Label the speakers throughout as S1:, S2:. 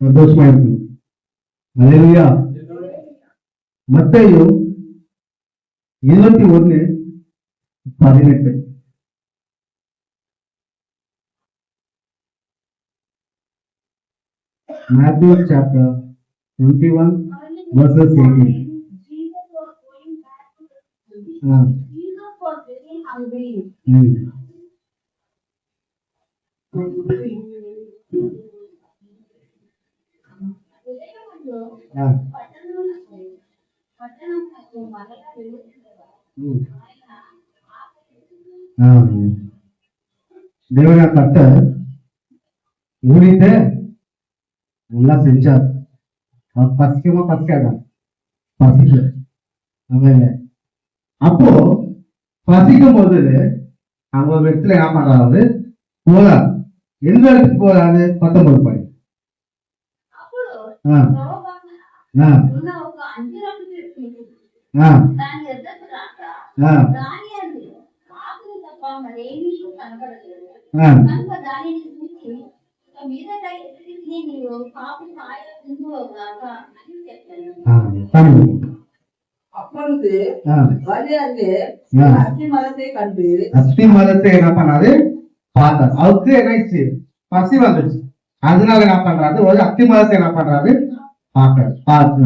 S1: சந்தோஷமா இருக்கும். அல்லேலூயா. மத்தேயு 21:18. Matthew chapter 21 verses 18.
S2: Jesus was going back to the city.
S1: Ah.
S2: Jesus was very hungry.
S1: தேவன கர்த்தர் ஊழியத்தை நல்லா செஞ்சார். பசிக்காத பசிக்கல. அப்போ பசிக்கும் போது அவங்க ஒரு இடத்துல என்ன பண்றாரு, போறாரு. எந்த இடத்துக்கு போறாரு? 19 பாய்.
S2: அப்பொழுது அத்தி மரத்தை கண்டு
S1: அத்தி மரத்தை என்ன பண்ணாரு? பார்த்தார். அவருக்கு என்னாச்சு? பசி வந்துச்சு. அதனால என்ன பண்றாரு? ஒரு அத்தி மரத்தை என்ன பண்றாரு? பார்த்து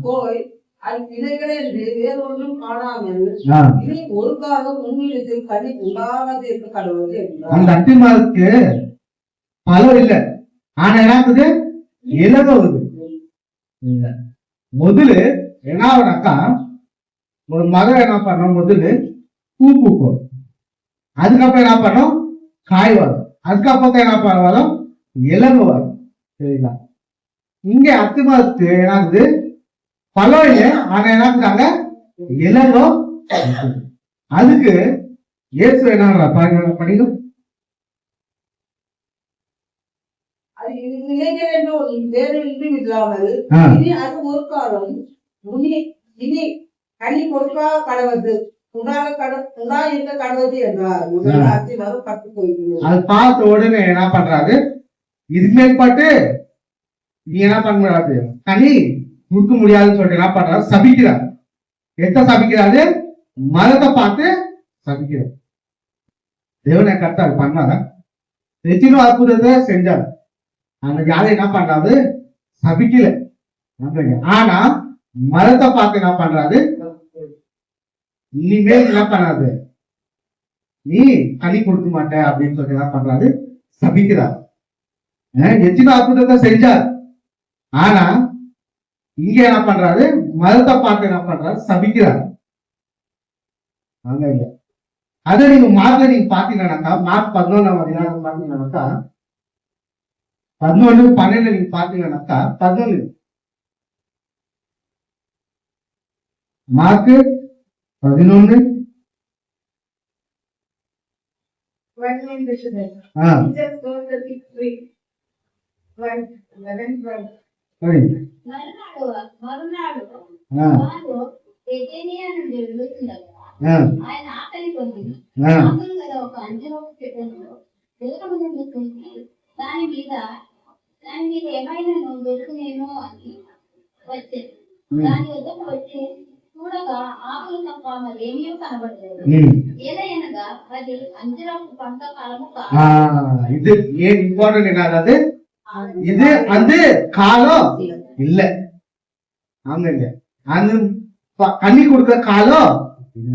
S2: போய் அது விதைகளை வேறு ஒன்றும் காணாமல் இனி ஒரு காலம் உன்னிடத்தில் கனி உண்டாகாது என்று கடவுள் என்றார்.
S1: அந்த அத்தி மரத்துக்கு பழம் இல்லை, ஆனா என்னாக்குது? இலக வருது. முதல்ல என்ன ஆகுனாக்கா, ஒரு மரம் என்ன பண்ணோம்? முதல்ல பூ பூக்கும், அதுக்கப்புறம் என்ன பண்ணோம்? காய் வரும், அதுக்கப்புறம் என்ன பண்ண வரும்? இலகு வரும். சரிங்களா? இங்க அத்தி மரத்துக்கு என்னாகுது? பழம் இல்லை, ஆனா என்னாக்குறாங்க? இலகோ. அதுக்கு இயேசு என்ன பண்ணிடும்?
S2: கனி கொடுக்கா கடவுது
S1: அது பார்த்த உடனே என்ன பண்றாரு? இதுக்கு மேற்பாட்டு நீ என்ன பண்ண முடியாது, கனி கொடுக்க முடியாதுன்னு சொல்லிட்டு என்ன பண்றாரு? சபிக்கிறார். எத்த சபிக்கிறாரு? மரத்தை பார்த்து சபிக்கிறார். தேவனை கர்த்தர் பண்ணாரா? எத்தனோ அற்புதத்தை செஞ்சார். ஆனா யாரும் என்ன பண்றாரு? சபிக்கல. ஆனா மரத்தை பார்த்து என்ன பண்றாரு? இனிமேல் என்ன பண்ணாது, நீ கனி கொடுக்க மாட்ட அப்படின்னு சொல்லி என்ன பண்றாரு? சபிக்கிறார். எத்தனை அற்புதத்தை செஞ்சார். ஆனா இங்க என்ன பண்றாரு? மரத்தை பார்த்து என்ன பண்றாரு? சபிக்கிறார். அதை நீங்க மார்க்ல நீங்க பாத்தீங்கன்னாக்கா, மார்க் 11 பாத்தீங்கன்னாக்கா 11:12 நீங்க பாத்தீங்கன்னாக்கா 11 மார்க் 11
S3: ఆయన ఆకలి పొందింది. ఒక అంజనపు చెట్టును దాని మీద ఏమైనా దొరుకునేమో అని వచ్చేది. దాని వద్దకు వచ్చి చూడగా ఆకులు తప్ప మరేమీ కనబడలేదు. ఏదైనా అది అంజనపు పంట కాలము కాదు.
S1: இது ஏன் இம்பார்ட்டன்ட் என்னது? இது அந்த காலம் இல்ல. ஆமாங்க, அந்த கண்ணி கொடுக்க காலம் இல்ல.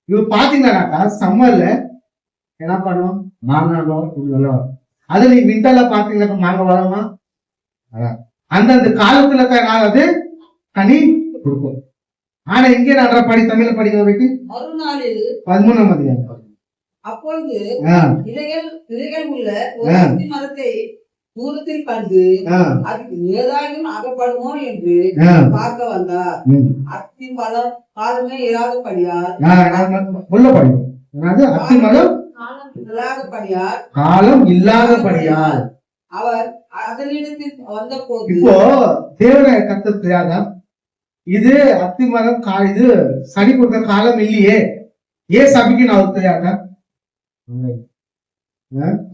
S1: இவ பாத்தீங்கன்னாக்கா சம்மர்ல என்ன பண்ணுவோம்? மாங்காய். அது நீ விண்டர்ல பாத்தீங்கன்னா மாங்காய் வளமா? அந்தந்த காலத்துல ஆகாது, கனி கொடுக்கும். ஆனா இங்கே நடுற தமிழ்ல படிக்கிற வைக்கு 13ஆம் அதிகாரம்.
S2: அப்பொழுது இலைகள் உள்ள ஒரு அத்தி மரத்தை தூரத்தில் கண்டு அதுக்கு ஏதாயும் அகப்படுமோ என்று பார்க்க வந்தார். அத்தி மரம் காலமே இல்லாதபடியார்
S1: காலம் இல்லாதபடியால்
S2: அவர் அதனிடத்தில் வந்த போது,
S1: இப்போ தேவனை கர்த்தர் தெரியாதா? இது அத்தி மரம் இது சனி கொடுக்க காலம் இல்லையே, ஏன் சபிக்கு அவருக்கு தெரியாதா?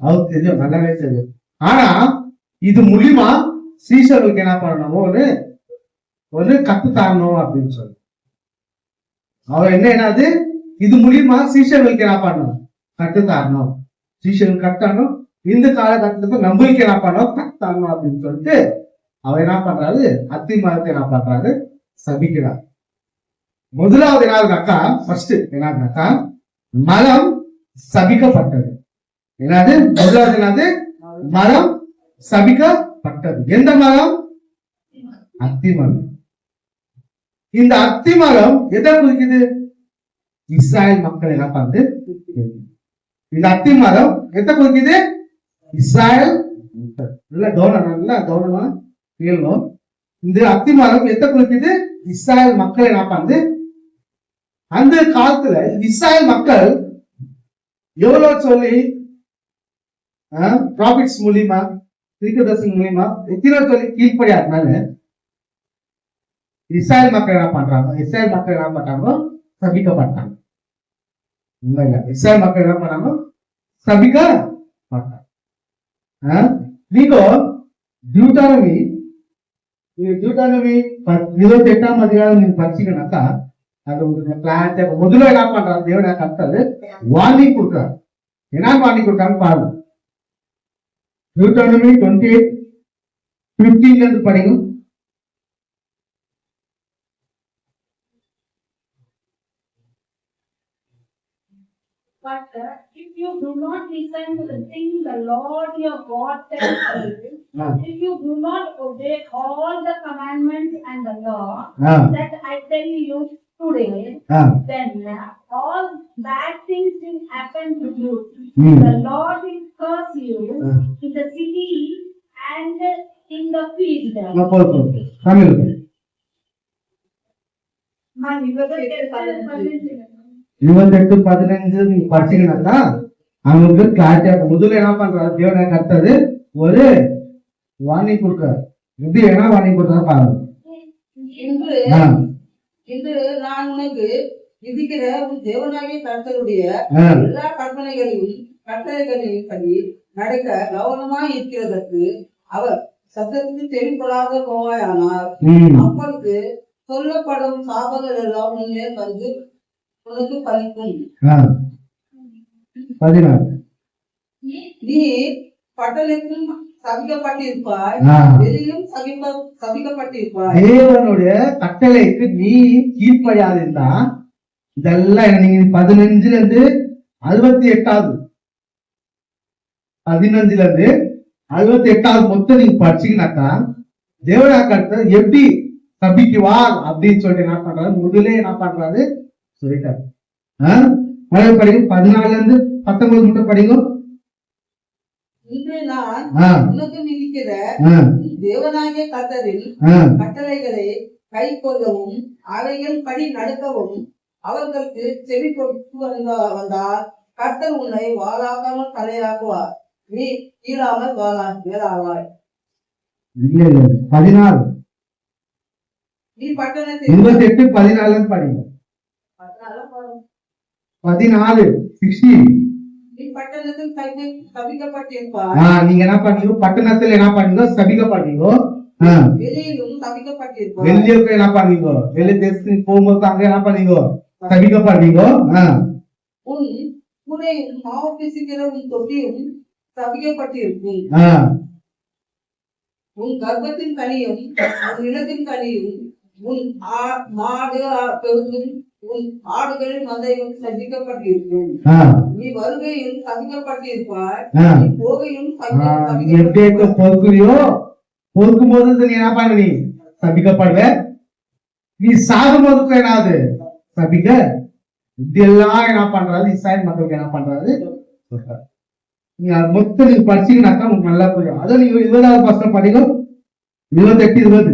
S1: அவருக்கு தெரியும், நல்லாவே தெரியும். ஆனா இது மூலியமா சீஷர்களுக்கு என்ன பண்ணணும், ஒரு கத்து தரணும் அப்படின்னு சொல்லி அவர் என்னது, இது மூலியமா சீஷர்களுக்கு என்ன பண்ணணும், கத்து தரணும். சீஷர்கள் கட்டணும், இந்த காலகட்டத்துல நம்மளுக்கு என்ன பண்ணணும், கத்து தரணும் அப்படின்னு சொல்லிட்டு அவர் என்ன பண்றாரு, அத்தி மரத்தை என்ன பண்றாரு, சபிக்கிறார். முதலாவது என்னதுனாக்கா, ஃபர்ஸ்ட் என்னதுனாக்கா, மரம் சபிக்கப்பட்டது. என்னது முதலாவது, என்னது மரம் சபிக்கப்பட்டது. எந்த மரம்? அத்தி மரம். இந்த அத்தி மரம் எதை குறிக்குது? இஸ்ராயல் மக்கள் என்ன பண்ணுது, இந்த அத்தி மரம் எதை குறிக்குது? இஸ்ராயல். நல்ல கவனமா கேளும். இந்த அத்தி மரம் எதை குறிக்குது? இஸ்ராயல் மக்கள் என்ன பண்ணுது. அந்த காலத்துல இஸ்ராயல் மக்கள் எவ்வளவு சொல்லி ப்ராபிட்ஸ் மூலியமா, தீர்க்கதரிசி மூலியமா எத்தனை சொல்லி கீழ்ப்படியாதனால இஸ்ராயல் மக்கள் என்ன பண்றாங்க, இஸ்ராயல் மக்கள் என்ன பண்றாங்க, சபிக்கப்பட்டாங்க. இல்ல இஸ்ராயல் மக்கள் என்ன பண்ணாங்க, சபிக்கப்பட்டாங்க. நீங்க டியூட்டானமி 28ஆம் அதிகாரம் நீங்க படிச்சீங்கன்னாக்கா அது ஒரு கிளாஸ். முதல்ல என்ன பண்றாரு, தேவன் கர்த்தர் வார்னிங் கொடுக்குறாரு. என்ன வார்னிங் கொடுத்தாங்க பாருங்க. டியூட்டானமி 28:15 இருந்து படிங்க.
S4: But if you do not listen to the things the Lord your God tells you, if you do not obey all the commandments and the law that I tell you today, then all bad things will happen to you. The Lord will curse you in the city and in the field.
S2: நான்
S1: 28:15 நீங்க படிச்சீங்கன்னாக்கா அவங்களுக்கு கிளாரிட்டியா. முதல்ல என்ன பண்றாரு, தேவனை கர்த்தரு ஒரு warning கொடுக்கிறார். இது என்ன வார்னிங் கொடுத்தாரு பாருங்க.
S2: இன்று நான் உனக்கு விதிக்கிற உன் தேவனாகிய கர்த்தருடைய எல்லா கட்டளைகளையும் படி நடக்க கவனமாய் இருக்கிறதற்கு அவர் சத்தத்துக்கு தெளிப்படாத போவாயானால் அப்பொழுது சொல்லப்படும் சாபங்கள் எல்லாம் முன்னே வந்து உனக்கு பலிக்கும்.
S1: 16
S2: நீ பட்டணத்தில் சபிக்கப்பட்டிருப்பாய், வெளியும் சபிக்கப்பட்டிருப்பாய்.
S1: தேவனுடைய கட்டளைக்கு நீ கீழ்ப்படியாதிருந்தா இதெல்லாம் நீங்க 15 இருந்து 68வது 15 இருந்து 68வது மொத்தம் நீங்க படிச்சீங்கன்னாக்கா தேவனா கர்த்தர் எப்படி சபிக்குவார் அப்படின்னு சொல்லிட்டு என்ன பண்றாரு, முதலே என்ன பண்றாரு சொல்லிட்டாரு. படிங்க 14 இருந்து 19 மட்டும் படிங்க.
S2: இன்று நான் உனக்கு விதிக்கிற தேவனாகிய கர்த்தரின் கட்டளைகளை கை கொள்ளவும் அவைகள் படி நடக்கவும் அவர்களுக்கு செவி கொடுத்து வந்தால் கர்த்தர் உன்னை வாழாக்காமல் தலையாக்குவார், நீ கீழாமல் மேலாவாய்.
S1: 14
S2: நீ பட்டணத்தில்
S1: 28-14 படிங்க. 14 16
S2: நீ பட்டணத்தில் சபிக்கப்பட்டிருப்பாய்.
S1: நீங்க என்ன பண்ணீங்க, பட்டணத்துல என்ன பண்ணீங்க, சபிக்கப்பட்டீங்க.
S2: வெளியிலும் சபிக்கப்பட்டிருப்பாய்.
S1: வெளியே போய் என்ன பண்ணீங்க, வெளி தேசத்துக்கு போகும்போது அங்க என்ன பண்ணீங்க, சபிக்கப்பட்டீங்க.
S2: உன் புனையும் மாவு பிசுக்கிற உன் தொட்டியும் சபிக்கப்பட்டிருக்கும். உன் கர்ப்பத்தின் கனியும் உன் நிலத்தின் கனியும் உன் மாடு பெருகும் உன் ஆடுகளின் மந்தையும் சபிக்கப்பட்டிருக்கும். நீ வருகையும் சபிக்கப்பட்டிருப்பாய், நீ போகையும்
S1: பொறுக்குறியோ பொறுக்கும் போது நீ என்ன பண்ண, நீ சபிக்கப்படுவ. நீ சாகும் போதுக்கு என்னாவது சபிக்க. இதெல்லாம் என்ன பண்றாரு, இஸ்ராயல் மக்களுக்கு என்ன பண்றாரு சொல்றாரு. நீங்க மொத்தம் நீங்க படிச்சீங்கன்னாக்கா உங்களுக்கு நல்லா புரியும். அதை நீங்க 20வது வருஷம் படிங்க. 28-20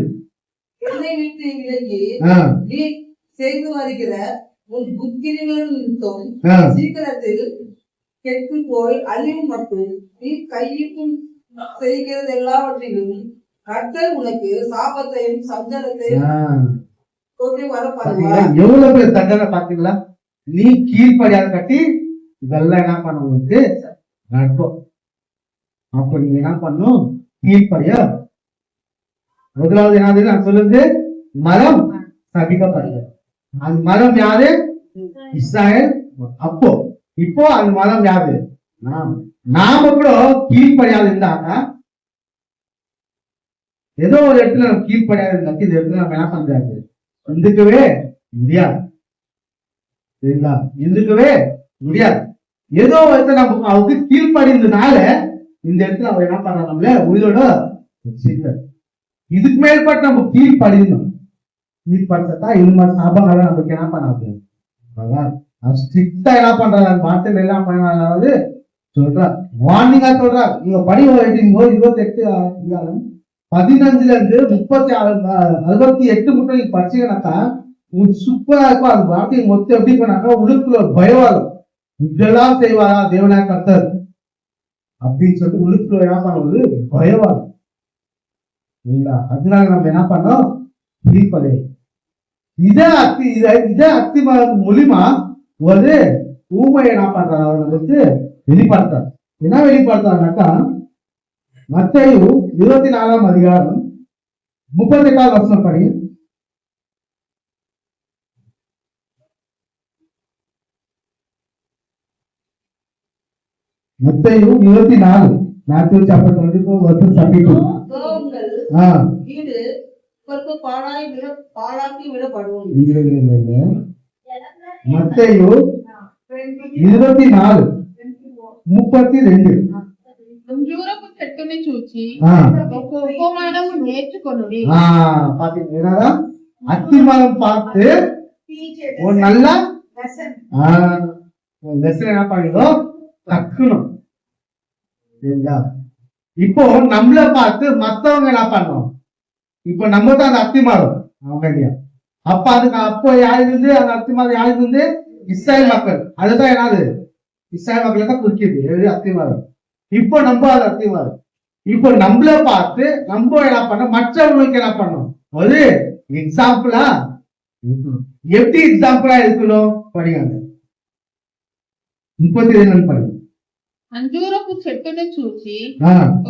S2: என்னை விட்டு விலகி நீ செய்து வருகிற உன் புத்திரிகளின் நிமித்தம் சீக்கிரத்தில் கெட்டு போய் அழிவு மட்டும் நீ கையும் செய்கிறது எல்லாவற்றிலும் கர்த்தர் உனக்கு சாபத்தையும் சஞ்சலத்தையும் வரப்படுவார்.
S1: எவ்வளவு பேர் தண்டனை பாத்தீங்களா? நீ கீழ்ப்படியாத கட்டி இதெல்லாம் என்ன பண்ண உங்களுக்கு நடக்கும். அப்ப நீங்க என்ன பண்ணும், கீழ்ப்படிய. முதலாவது என்னது நான் சொல்லுது, மரம் சபிக்கப்படுது. அந்த மரம் யாரு? இஸ்ராயல். அப்போ இப்போ அந்த மரம் யாரு? நாம கூட கீழ்ப்படியாது இருந்தாக்கா, ஏதோ ஒரு இடத்துல நம்ம கீழ்ப்படியாது இருந்தாக்கா இந்த இடத்துல நம்ம என்ன பண்றாரு, இருந்துக்கவே முடியாது. சரிங்களா? இருந்துக்கவே முடியாது. ஏதோ ஒரு இடத்துல நம்ம அவருக்கு கீழ்ப்படிந்ததுனால இந்த இடத்துல அவர் என்ன பண்றாரு, நம்மள உயிரோட வச்சிருக்காரு. இதுக்கு மேற்பட்டு நம்ம கீழ்ப்படிந்தோம். கீழ்படுத்தா இது மாதிரி சாபங்களை நமக்கு என்ன பண்ணாது, ஸ்ட்ரிக்டா என்ன பண்றாங்க, வார்த்தைகள் எல்லாம் பண்ணாவது சொல்றார், வார்னிங்கா சொல்றார். நீங்க படி 28 15 இருந்து 68 மட்டும் நீங்க படிச்சீங்கன்னாக்கா உங்களுக்கு சூப்பரா இருக்கும். அது வார்த்தை மொத்தம் எப்படி பண்ணாக்கா உள்ளுக்குள்ள பயவாதம், இதெல்லாம் செய்வாரா தேவனா கர்த்தர் அப்படின்னு சொல்லிட்டு உள்ளுக்குள்ள என்ன பண்ணுவது பயவாதம். அதனால நம்ம என்ன பண்ணோம், கீழ்ப்படை. இதே அத்தி மூலியமா ஒரு ஊமையை என்ன பண்றாரு, அவர்களுக்கு வெளிப்படுத்தார். என்ன வெளிப்படுத்தாருனாக்கா, மத்தேயு 24 அதிகாரம் 38 வசனம் படி. மத்தேயு 24, Matthew chapter 24 verse 32. வீடு பாழாக்கி விடப்படும். மத்தேயு 24 32.
S4: అంజూరపు చెట్టుని చూచి ఒక ఉపమానము నేర్చుకొనుడి.
S1: பாத்தீங்களா, அத்திமரம் பார்த்து ஒரு நல்ல லெசன் என்ன பண்ணிடும் கக்கணும். சரிங்களா? இப்போ நம்மள பார்த்து மத்தவங்க என்ன பண்ணணும், இப்போ நம்ம தான் அந்த அத்திமரம். அப்ப அதுக்கு அப்போ யாரு இருந்து அந்த அத்திமரம் யாரு இருந்து, இஸ்ராயல் மக்கள். அதுதான் என்னது, இஸ்ராயல் மக்களை தான் குறிக்கிது அத்திமரம். இப்போ நம்ம அது அத்திமரம். இப்போ நம்மள பார்த்து நம்ம என்ன பண்ணோம், மற்றவங்களுக்கு என்ன பண்ணணும், ஒரு எக்ஸாம்பிளா இருக்கணும். எப்படி எக்ஸாம்பிளா இருக்கணும் படிங்க. 32 படி.
S4: అంజూరపు చెట్టుని చూచి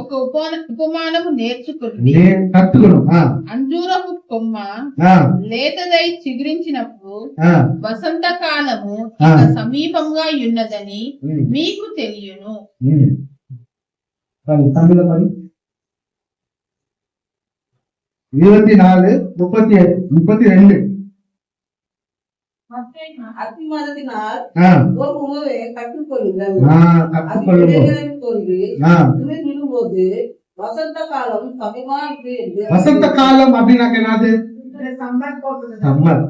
S4: ఒక ఉపమానము నేర్చుకుని
S1: కట్టుకును.
S4: అంజూరపు కొమ్మ లేతదై చిగురించినప్పుడు వసంతకాలము సమీపంగా ఉన్నదని మీకు తెలియను.
S1: தமிழ்ல படி. 24 32.
S2: அத்திமரத்தினால் ஒரு உணவை கற்றுக்கொள்ளுங்கள். விழும்போது வசந்த காலம் சமீபமாயிற்று என்று. வசந்த காலம் அப்படின்னாக்க என்னது, சம்மர்.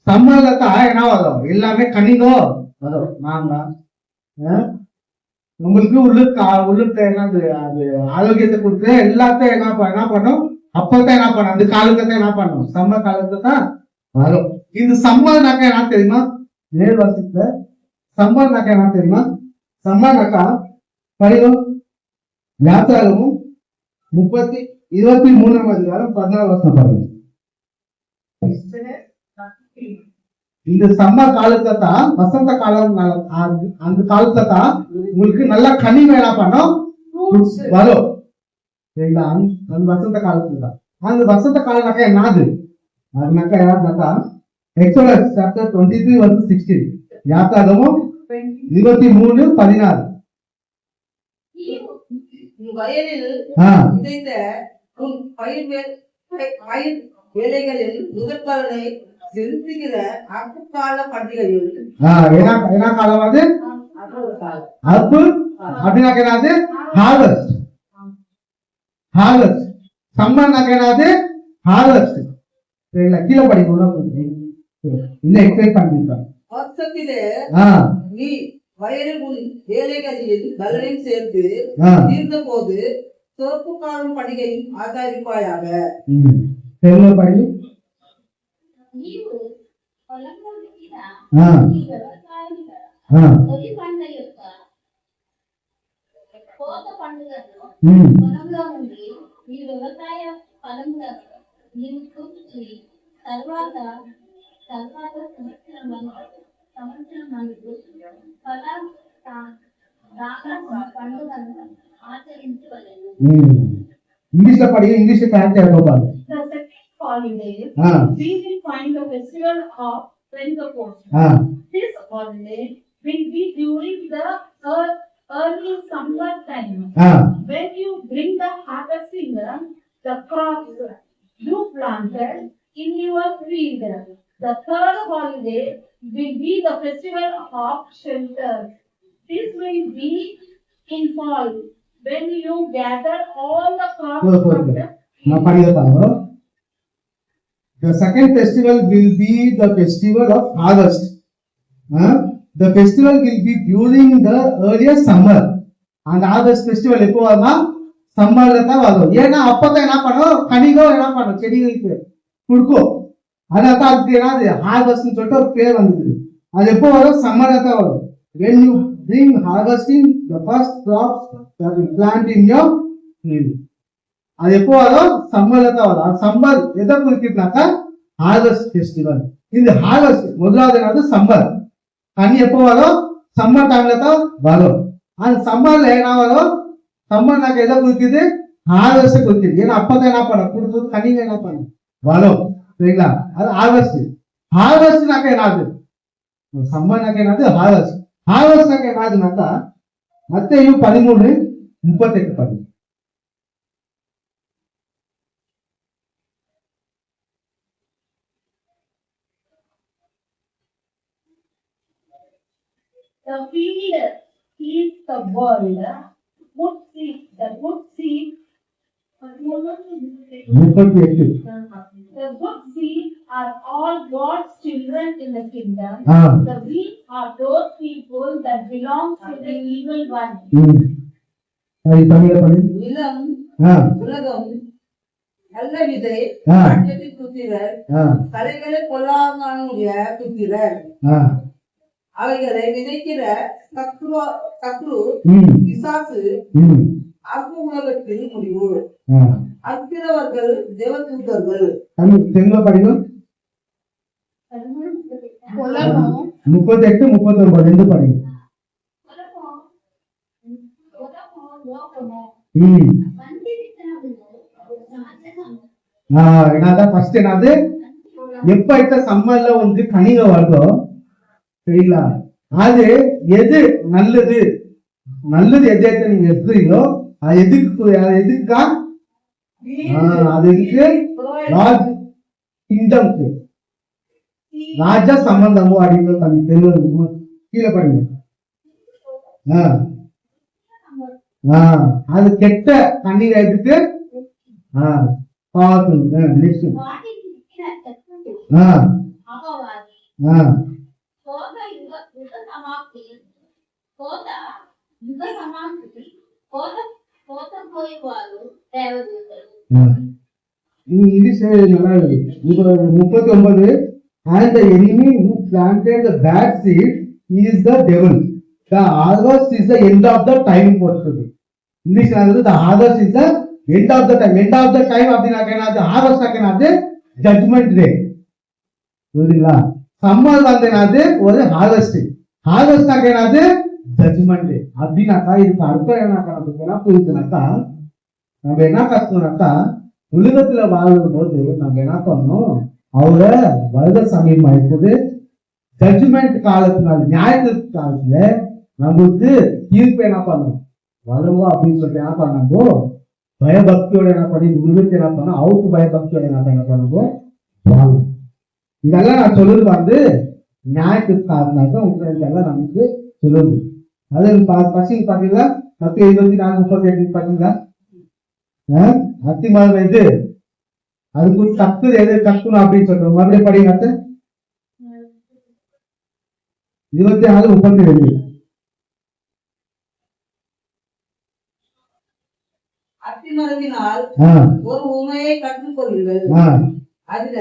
S2: சம்மர்ல தான் என்ன வரும், எல்லாமே கனிதோ வரும். மாங்காய் உங்களுக்கு உள்ளுக்கு என்னது, அது ஆரோக்கியத்தை கொடுத்து எல்லாத்தையும் என்ன பண்ணும், அப்பதான் என்ன பண்ணும், அந்த காலத்தை என்ன பண்ணும், சம்மர் காலத்தை தான் வரும். இது சம்மர்னாக்கா என்ன தெரியுமா, நேர் வாசித்த சம்மர்னாக்கா என்ன தெரியுமா, சம்மர்னாக்கா படிக்கும் வியாபாரமும் 23 அதிகாரம் 14 வருஷம் பாருங்க. இந்த சம்மர் காலத்தை தான் வசந்த காலம், அந்த காலத்தை தான் உங்களுக்கு நல்லா கனி வேலை பண்ணும் வரும். சரிங்களா? அந்த வசந்த காலத்துல தான். அந்த வசந்த காலம்னாக்கா என்னது, அதுனாக்கா என்னன்னாக்கா Exodus chapter 23 verse 16. யாத்ராகமம் 23:16. வயலில் விதைத்த பயிர் வேலைகளில் முதற்பலனை செலுத்துகிற அப்புக்கால பண்டிகையில்
S1: என்ன காலம் அது, அப்பு அப்படின்னாக்க என்னது, ஹார்வெஸ்ட். ஹார்வெஸ்ட் சம்மர்னாக்க என்னது, ஹார்வெஸ்ட். சரிங்களா? கீழே படிக்கணும், இன்னும் எக்ஸ்பிளைன் பண்ணிருக்காங்க.
S2: வருஷத்திலே நீ வயலில் வேலைகளில் பலனையும் சேர்த்து தீர்ந்த போது சிறப்பு காலம் பண்டிகையும் ஆசாரிப்பாயாக.
S1: படி.
S3: నీవు పొలంలో విత్తిన నీ వ్యవసాయముల తొలి పంట యొక్క కోత పండుగను పొలంలో నుండి నీ వ్యవసాయ ఫలములను నీవు చూసి తర్వాత సంవత్సరం మందు ఫల పండుగను ఆచరించవలెను.
S1: இங்கிலீஷ்ல படிங்க, இங்கிலீஷ்ல கரெக்டா இருக்கும்.
S4: The second holiday,
S1: ah
S4: we will find the festival of Pentecost.
S1: Ah
S4: This holiday will be during the early summer time.
S1: Ah
S4: When you bring the harvesting, the crops you planted in your field. The third holiday will be the festival of shelters. This will be in fall, when you gather all the crops from the
S1: நான் படிக்க பாருங்க. The second festival will be the festival of harvest. The festival will be during the earlier summer. அந்த harvest festival எப்போ வரும்னா சம்மர்ல தான் வரும். ஏன்னா அப்பதான் என்ன பண்ணும், கனிகோ என்ன பண்ணும், செடிகளுக்கு கொடுக்கும். அதான் அதுக்கு என்னது ஹார்வெஸ்ட்னு சொல்லிட்டு ஒரு பேர் வந்தது. அது எப்போ வரும், சம்மர்ல தான் வரும். When you bring harvesting the first crops that you plant in your field. அது எப்போ வரும், சம்மர்ல தான் வரும். அது சம்மர் எதை குறிப்பிட்டாக்கா ஹார்வெஸ்ட் ஃபெஸ்டிவல். இந்த ஹார்வெஸ்ட் முதலாவது என்னது சம்மர். கனி எப்போ வரும், சம்மர் டைம்ல தான் வரும். அந்த சம்மர்ல என்ன வரும், சம்மர்னாக்க எதை குறிக்குது, ஹார்வெஸ்ட் குறிக்குது. ஏன்னா அப்பதான் என்ன பண்ணும், கொடுத்தது கனிங்க என்ன பண்ணும் வரும். சரிங்களா, அது ஹார்வெஸ்ட். ஹார்வெஸ்ட்னாக்க என்னது, சம்மர்னாக்க என்னது ஹார்வெஸ்ட். ஹார்வெஸ்ட்னாக்க என்னதுனாக்கா மத்தேயு 13:38 பாருங்க.
S4: The field is the world. Good seed, the good seed.
S1: 38.
S4: The good seed are all God's children in the kingdom. The weak are those people that belong to the evil one.
S1: அது தமிழ்ல படி.
S2: நிலம்,
S1: ஆ
S2: உலகம், நல்ல விதை,
S1: ஆ.
S2: காற்றத்தின் புத்திரர்,
S1: ஆ
S2: கலைகளை கொல்லாங்களுடைய புத்திரர்,
S1: ஆ
S2: அவைகளை விதைக்கிற சத்ரு
S1: ம்
S2: பிசாசு
S1: ம்
S2: அற்ப உலகத்தில் முடிவு.
S1: ஆ
S2: அற்கிறவர்கள் தேவதூதர்கள்.
S1: தெலுங்குல படிங்க. 38, 39 ரெண்டு படிங்க. ம் என்னதான் ஃபர்ஸ்ட் என்னது, எப்ப இந்த சம்மர்ல வந்து கனிக வருதோ சரிங்களா, அது எது நல்லது, நல்லது எதை நீங்க எடுத்துறீங்களோ அது எதுக்கா, அது எதுக்கு, ராஜ் கிங்டம்க்கு, ராஜா சம்பந்தமோ அப்படின்னு தம்பி தெலுங்கு கீழே படிங்க. அது கெட்ட கண்ணீர் எதுக்கு, பாவத்துக்கு. நெக்ஸ்ட் இங்கிலீஷ் நல்லா இருக்கு. 39 and the enemy who planted the bad seed is the devil. The harvest is the end of the time போட்டுருக்கு. இங்கிலீஷ்ல வந்து the harvest is the end of the time. End of the time அப்படினாக்க என்னது, harvest என்னது, judgment day. புரியுதுங்களா, summer வந்து என்னது ஒரு harvest, harvest என்னது judgment day. அப்படினாக்கா இதுக்கு அர்த்தம் என்ன கணக்கு புரியுதுனாக்கா, நம்ம என்ன கத்துனாக்கா உலகத்துல வாழும் போது நம்ம என்ன பண்ணணும், அவரை வருட சமயமா இருக்குது, ஜட்ஜ்மெண்ட் காலத்தினால நியாயத்திற்கு காலத்துல நம்மளுக்கு தீர்ப்பு என்ன பண்ணணும் வருவோம் அப்படின்னு சொல்லிட்டு என்ன பண்ணாங்கோ, பயபக்தியோட என்ன பண்ணி உலகத்தை என்ன பண்ணோம், அவருக்கு பயபக்தியோட என்ன பண்ணுங்க வாழும். இதெல்லாம் நான் சொல்லுது வந்து நியாயத்திற்கு காலத்தினால உங்களுக்கு எல்லாம் நமக்கு சொல்லுது. அது பசங்க பாத்தீங்களா, 24:38 பாத்தீங்களா, அத்திமரம் இது அதுக்கு கத்து எது கத்துணும் அப்படின்னு சொல்றோம். மறுபடியும் படிங்க 24:32.
S2: அத்திமரத்தினால் ஒரு உண்மையை கற்றுக்கொள்ளுங்கள், அதுல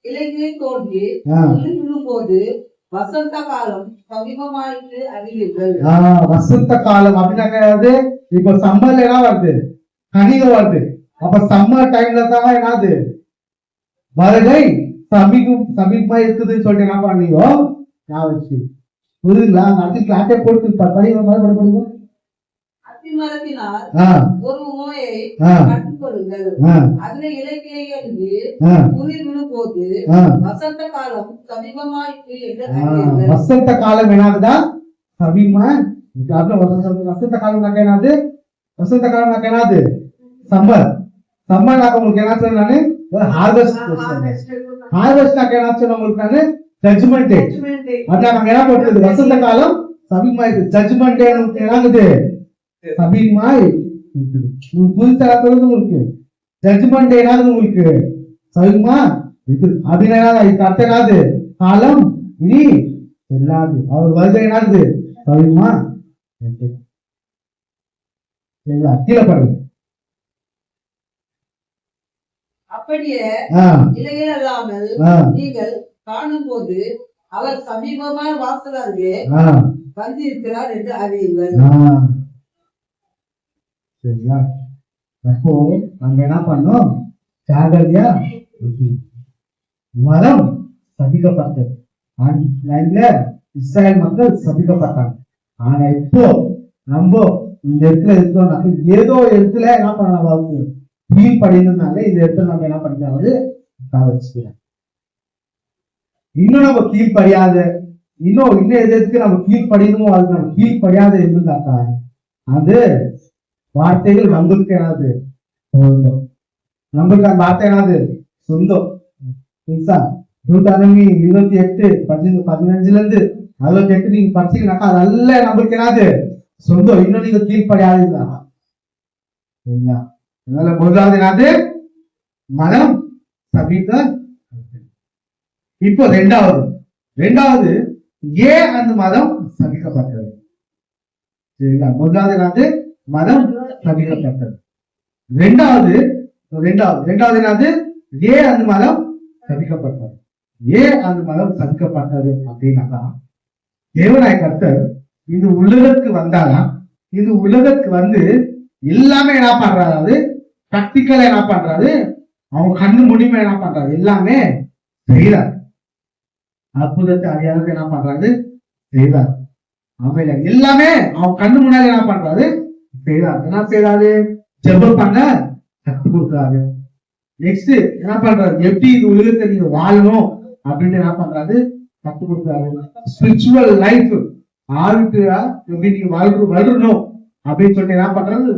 S2: இலைகளில் தோன்றி போது வசந்த காலம் சமீபமாயிட்டு அறிவீர்கள். வசந்த காலம் அப்படின்னாக்க இப்ப சம்மர்ல என்ன வருது, கனிக வருது. அப்ப சம்மர் டைம்ல தான் என்னது வருகை சமீபமா இருக்குதுன்னு சொல்லிட்டு என்ன பண்ணீங்க ஞாபகம். புரியுதுங்களா, அடுத்து கிளாஸே போட்டு படிங்க.
S3: அத்திமரத்தினால் ஒரு உமையை கற்றுக்கொள்ளுங்கள். அதுல இலக்கிய என்று உயிர் விழும்போது வசந்த காலம் சமீபமாயிற்று என்று அறிவீர்கள்.
S1: வசந்த காலம் என்னாதுடா? சமீபமா. வசந்த காலம் என்னது? வசந்த காலம் என்னது? சம்மர். சம்மர் உங்களுக்கு என்ன சொன்னானு? ஹார்வெஸ்ட். ஹார்வெஸ்ட் என்ன உங்களுக்கு நானு? ஜட்ஜ்மெண்ட் டே. அதான் நாங்க என்ன போட்டுருது? வசந்த காலம் சமீபமா இருக்கு. ஜட்ஜ்மெண்ட் டே என்னது? சமீபமா புதுத்தரத்துல உங்களுக்கு ஜட்ஜ்மெண்ட் டே என்னது? உங்களுக்கு சமீபமா இது அபிநயம். இது அர்த்தம் என்னது? காலம் இனி எல்லாது. அவர் வருகை என்னது? சமீபமா. கீழே பாருங்க.
S3: அப்படியே இலைகள் அல்லாமல் நீங்கள் காணும் போது அவர் சமீபமான வாசலாகவே வந்திருக்கிறார் என்று அறியுங்கள்.
S1: சரிங்களா? அப்போ நம்ம என்ன பண்ணோம்? ஜாகிரதையா மரம் சபிக்கப்பட்டது. இஸ்ரேல் மக்கள் சபிக்கப்பட்டாங்க. ஆனா இப்போ நம்ம இந்த இடத்துல இருக்கோம். ஏதோ இடத்துல என்ன பண்ணலாம்? ஃபீல் படிக்கிறதுனால இந்த இடத்துல நம்ம என்ன பண்ணிக்காவது வச்சுக்கிறோம். இன்னும் நம்ம கீழ் படியாத இன்னும் எதுக்கு நம்ம கீழ் படிக்கணுமோ அது நம்ம கீழ் படியாத இருந்தாக்கா அது வார்த்தைகள் நம்மளுக்கு என்னது சொந்தம். நம்மளுக்கு அந்த வார்த்தை என்னது சொந்தம். 28 15 68 நீங்க படிச்சீங்கன்னாக்கா அதெல்லாம் நம்மளுக்கு என்னது சொந்தம். இன்னும் நீங்க கீழ் படியாதுங்களா? சரிங்களா? அதனால முதலாவது என்னது? மனம் சபிக்க. இப்போ ரெண்டாவது ஏன் அந்த மதம் சபிக்கப்பட்டது? சரிங்களா? முதலாவது என்னது? மதம் சபிக்கப்பட்டது. ரெண்டாவது என்னது? ஏன் அந்த மதம் சபிக்கப்பட்டது? ஏன் அந்த மதம் சபிக்கப்பட்டது அப்படின்னாக்கா தேவனாய கர்த்தர் இந்த உலகத்துக்கு வந்தாலாம். இந்த உலகத்துக்கு வந்து எல்லாமே என்ன பண்றாரு? பிராக்டிக்கலா என்ன பண்றாரு? அவங்க கண்ணு முடிமை என்ன பண்றாரு? எல்லாமே செய்யறாரு. அற்புதத்தை அடையாளத்தை என்ன பண்றாரு? செய்யறாரு. ஆமையில எல்லாமே அவங்க கண்ணு முன்னாடி என்ன பண்றாரு? செய்யறாரு. என்ன செய்யறாரு? ஜெபம் பண்ண கற்றுக் கொடுக்குறாரு. நெக்ஸ்ட் என்ன பண்றாரு? எப்படி இந்த உலகத்தை நீங்க வாழணும் அப்படின்னு என்ன பண்றாரு? கற்றுக் கொடுக்குறாரு. ஸ்பிரிச்சுவல் லைஃப் ஆளுக்குறா எப்படி நீங்க வளரணும் அப்படின்னு சொல்லிட்டு என்ன பண்றாரு?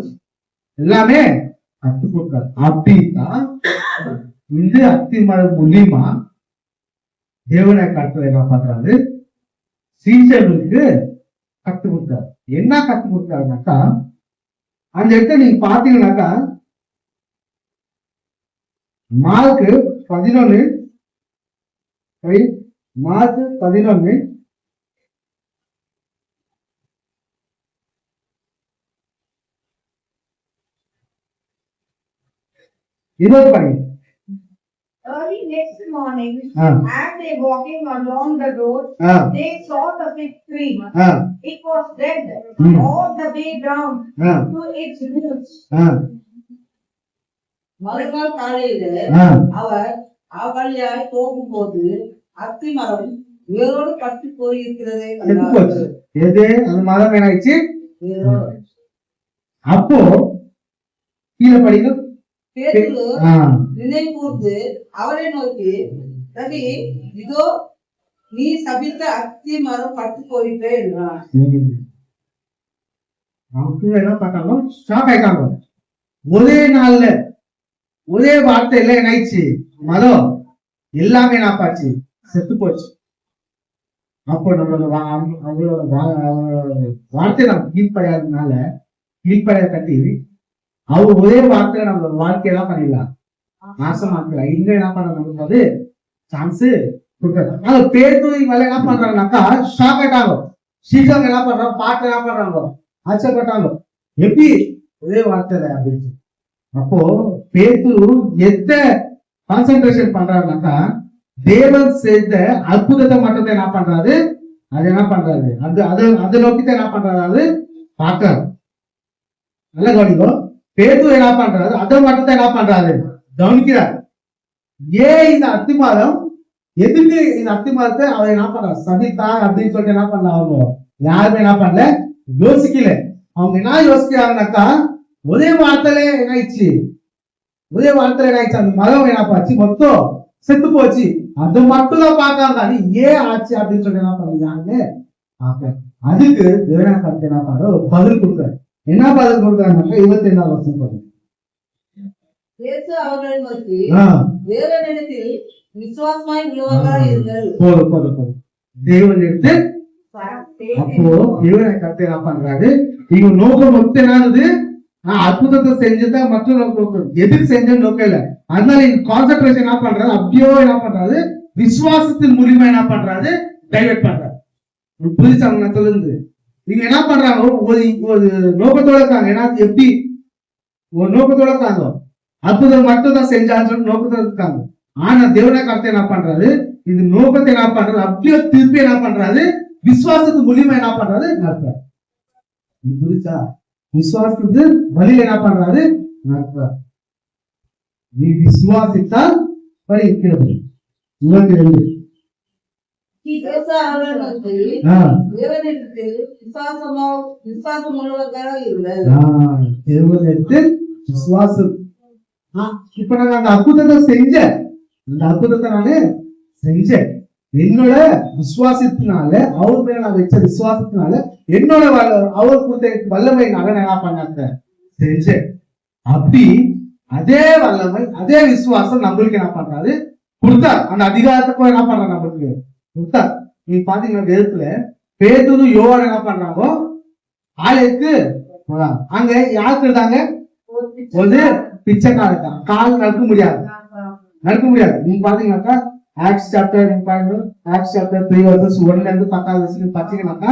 S1: எல்லாமே கற்றுக் கொடுக்குறாரு. அப்படின்னா இந்த அத்திமரம் மூலியமா தேவனை கற்றுதை என்ன பண்றாரு? சீசர்களுக்கு கற்றுக் கொடுத்தாரு. என்ன கற்றுக் கொடுத்தாருனாக்கா அந்த இடத்துல நீங்க பாத்தீங்கன்னாக்கா மார்க் 11 20 பண்ணி.
S4: Early next morning, as they walking along the road, they saw the fig tree. It was dead all the way down to its roots.
S3: மறுநாள் காலையில அவர் அவளியாய் போகும்போது அத்தி மரம் வேரோடு பட்டு போயிருக்கிறது.
S1: எது அந்த மரம் என்னாச்சு? அப்போ கீழே படிக்க
S3: பேதுரு நினைவுகூர்ந்து அவரை நோக்கி, ரவி, இதோ நீ சபித்த அத்தி மரம் பட்டு போயிட்டே என்றான்.
S1: என்ன பார்த்தாங்க? ஷாக் ஆயிட்டாங்க. ஒரே நாள்ல ஒரே வார்த்தையில என்னாச்சு? மரம் எல்லாமே நாப்பாச்சு, செத்து போச்சு. அப்போ நம்மளோட வார்த்தை நம்ம கீழ்ப்படையாததுனால கீழ்ப்படைய கட்டி அவங்க ஒரே வார்த்தையில நம்மளோட வாழ்க்கையெல்லாம் பண்ணிடலாம், நாசமாக்கலாம். இன்னும் என்ன பண்ண நமக்கு அது சான்ஸ் கொடுக்காது. பேர் மேல என்ன பண்றாங்கனாக்கா ஷாக் ஆயிட்டாங்க. சீக்கிரம் என்ன பண்றாங்க? பாட்டு என்ன பண்றாங்க? ஆச்சரியப்பட்டாங்க. எப்படி ஒரே வார்த்தையில அப்படின்னு. அப்போ பேதுரு எந்த கான்சென்ட்ரேஷன் பண்றாருனாக்கா தேவன் செய்த அற்புதத்தை மட்டும் என்ன பண்றாரு? அது என்ன பண்றாரு? அதை நோக்கித்தான் என்ன பண்றாரு? அது பாக்குறாரு. நல்ல கவனிக்கும். பேதுரு என்ன பண்றாரு? அதை மட்டும் என்ன பண்றாரு? கவனிக்கிறார். ஏன் இந்த அத்திமாதம், எதுக்கு இந்த அத்திமாதத்தை அவர் என்ன பண்றாரு? சபித்தா அப்படின்னு சொல்லிட்டு என்ன பண்ண அவங்க யாருமே என்ன பண்ணல, யோசிக்கல. அவங்க என்ன யோசிக்கிறாங்கனாக்கா ஒரே வார்த்தையில என்ன ஆயிடுச்சு அந்த மரம் என்ன பாச்சு மொத்தம் செத்து போச்சு. அது மட்டும் தான் பார்க்காங்க. அது ஏன் ஆச்சு அப்படின்னு சொல்லி என்ன பண்ணுறாங்க பார்க்க. அதுக்கு தேவனாக்கத்தை என்ன பண்ற ஒரு பதில் கொடுக்குறாரு. என்ன பதில் கொடுக்குறாங்கனாக்கா 27வது வருஷம் பாருங்க.
S3: இயேசு அவர்களை நோக்கி தேவனிடத்தில் விசுவாசமாய் உள்ளவர்களாய் இருங்கள்.
S1: போதும் தேவனிடத்தில். அப்போ தேவனை கத்தை என்ன பண்றாரு, இவங்க நோக்கம் மொத்தம் என்னது, நான் அற்புதத்தை செஞ்சுதான் மற்ற நோக்கம் எதுக்கு செஞ்சேன்னு நோக்கம் இல்ல. அதனால இங்க கான்சென்ட்ரேஷன் என்ன பண்றாரு, அப்படியோ என்ன பண்றாரு, விசுவாசத்தின் மூலியமா என்ன பண்றாரு, டைவர்ட் பண்றாரு. புதுசாங்க நான் சொல்லுது. இவங்க என்ன பண்றாங்க, ஒரு நோக்கத்தோட இருக்காங்க. ஏன்னா எப்படி ஒரு நோக்கத்தோட இருக்காங்க, அற்புதம் மட்டும் தான் செஞ்சான்னு சொல்லி நோக்கத்தோட இருக்காங்க. ஆனா தேவனை கருத்தை என்ன பண்றாரு, இது நோக்கத்தை என்ன பண்றாரு, அப்படியே திருப்பி என்ன பண்றாரு, விசுவாசத்து மூலியமா என்ன பண்றாரு நடத்துறாரு. புரிச்சா? விசுவாசத்துக்கு வழியில என்ன பண்றாரு நடத்துறாரு. நீ விசுவாசித்தால் வழி இருக்கிறது. 22
S3: இயேசு அவர்களை நோக்கி தேவனிடத்தில் விசுவாசம் உள்ளவர்களாய் இருங்கள்.
S1: தேவனிடத்தில் விசுவாசம். இப்ப நாங்க அந்த அற்புதத்தை செஞ்சேன், அந்த அற்புதத்தை நானு செஞ்சேன். என்னோட விசுவாசத்தினால, அவர் மேல நான் வச்ச விசுவாசத்தினால, என்னோட அவர் கொடுத்த வல்லமை நான் என்ன பண்ணாங்க செஞ்சேன். அப்படி அதே வல்லமை அதே விசுவாசம் நம்மளுக்கு என்ன பண்றாரு கொடுத்தார். அந்த அதிகாரத்துக்கும் என்ன பண்றாங்க நம்மளுக்கு கொடுத்தார். நீங்க பாத்தீங்கன்னா வேதத்துல பேதுரு யோவான் என்ன பண்றாங்க, ஆலயத்துக்கு அங்க யாருக்கு இருந்தாங்க, ஒரு பிச்சைக்காரன், கால் நடக்க முடியாது. நீங்க பாத்தீங்கன்னாக்கா ஆக்ஸ் சாப்டர் 3 verses 1 ல இருந்து 10 வரைக்கும் பாத்தீங்கன்னாக்கா,